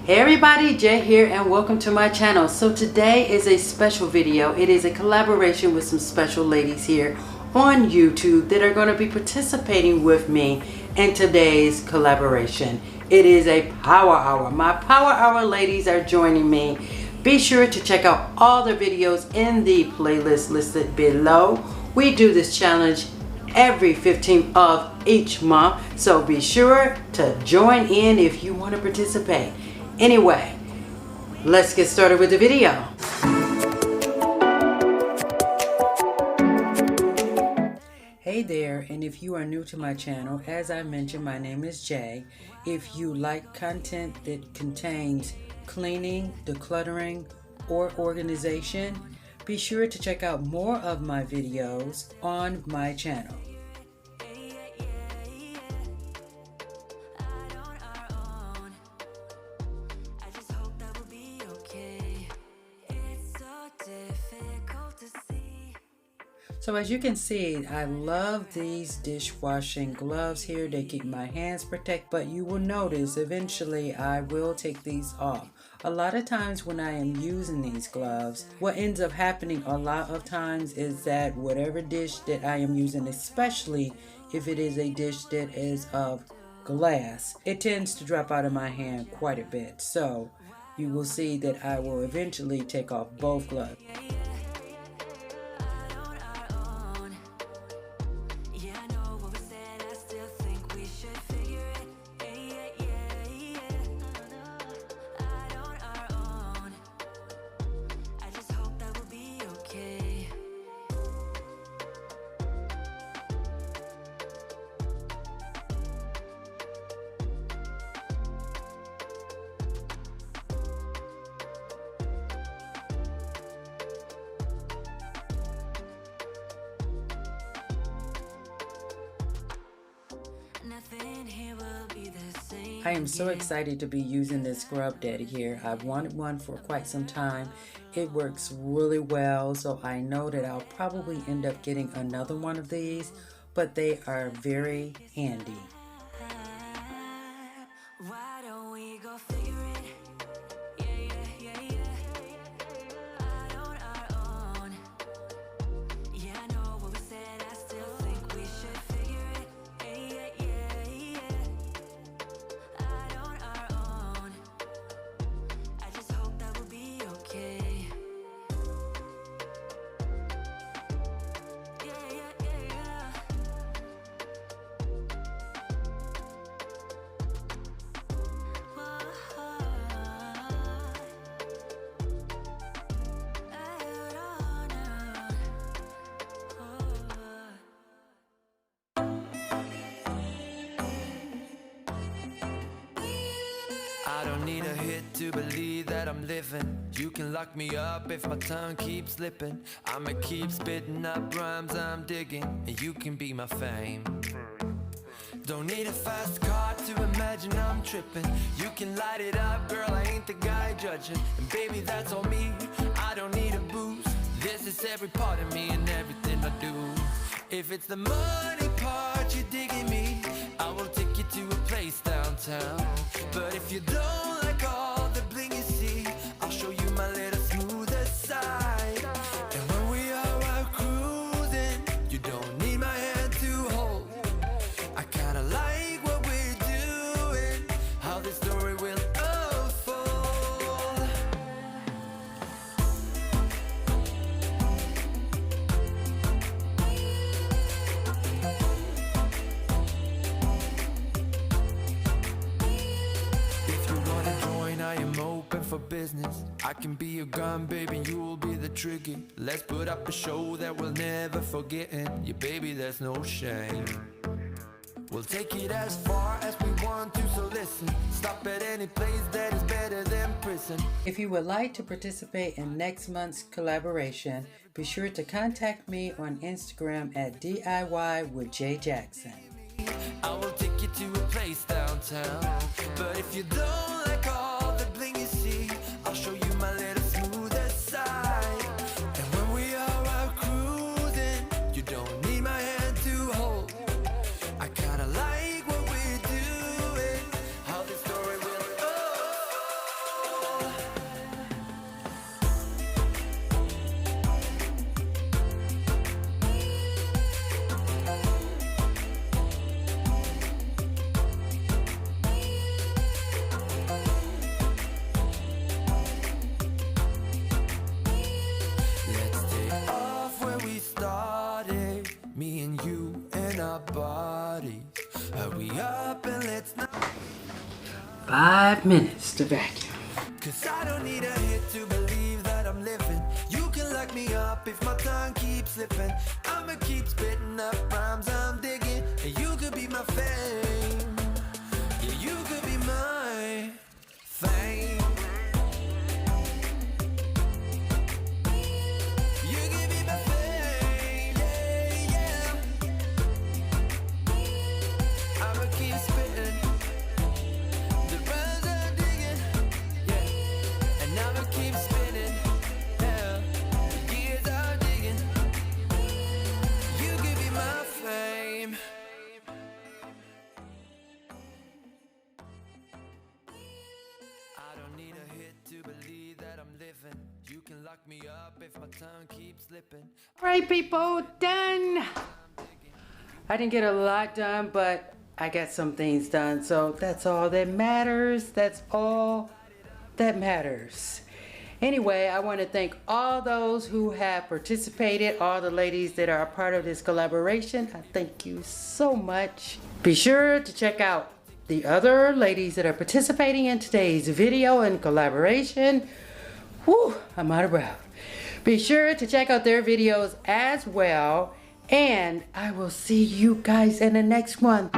Hey everybody, Jay here and welcome to my channel. So today is a special video. It is a collaboration with some special ladies here on YouTube that are going to be participating with me in today's collaboration. It is a power hour. My power hour ladies are joining me. Be sure to check out all the videos in the playlist listed below. We do this challenge every 15th of each month, so be sure to join in if you want to participate. Anyway, let's get started with the video. Hey there, and if you are new to my channel, as I mentioned, my name is Jay. If you like content that contains cleaning, decluttering, or organization, be sure to check out more of my videos on my channel. So as you can see, I love these dishwashing gloves here. They keep my hands protected, but you will notice eventually I will take these off. A lot of times when I am using these gloves, what ends up happening a lot of times is that whatever dish that I am using, especially if it is a dish that is of glass, it tends to drop out of my hand quite a bit. So you will see that I will eventually take off both gloves. I am so excited to be using this Scrub Daddy here. I've wanted one for quite some time. It works really well, so I know that I'll probably end up getting another one of these, but they are very handy. Why don't we go figure it? I don't need a hit to believe that I'm living. You can lock me up if my tongue keeps slipping. I'ma keep spitting up rhymes I'm digging, and you can be my fame. Don't need a fast car to imagine I'm tripping. You can light it up, girl, I ain't the guy judging. And baby, that's on me, I don't need a boost. This is every part of me and everything I do. If it's the money part you're digging me, I will take you to a place downtown. But if you don't like all the bling you see, I'll show you my little smoother side. And when we are out cruising, you don't need my hand to hold. I kinda like what we're doing, how this story will unfold. I am open for business. I can be your gun, baby, you'll be the trigger. Let's put up a show that we'll never forget. And yeah, baby, there's no shame. We'll take it as far as we want to, so listen. Stop at any place that is better than prison. If you would like to participate in next month's collaboration, be sure to contact me on Instagram at DIY with Jay Jackson. I will take you to a place downtown. But if you don't like all the bling you see, I'll show you my little smoother side. And when we are out cruising, you don't need my hand to hold. I kinda like what we're doing, how this story will 5 minutes to vacuum. Cause I don't need a hit to believe that I'm living. You can lock me up if my tongue keeps slipping. I'ma keep spitting up rhymes I'm digging. And you could be my fame. Yeah, you could be my fame. You could be my fame. Yeah, yeah. I'ma keep spitting the rhymes I'm digging. Yeah, and I'ma keep spinning. Yeah, the years I'm digging. You could be my fame. I don't need a hit to believe that I'm living. You can lock me up if my tongue keeps slipping. All right, people, done. I didn't get a lot done, but I got some things done. So that's all that matters. That's all that matters. Anyway, I want to thank all those who have participated, all the ladies that are a part of this collaboration. I thank you so much. Be sure to check out the other ladies that are participating in today's video and collaboration. Whew, I'm out of breath. Be sure to check out their videos as well. And I will see you guys in the next one.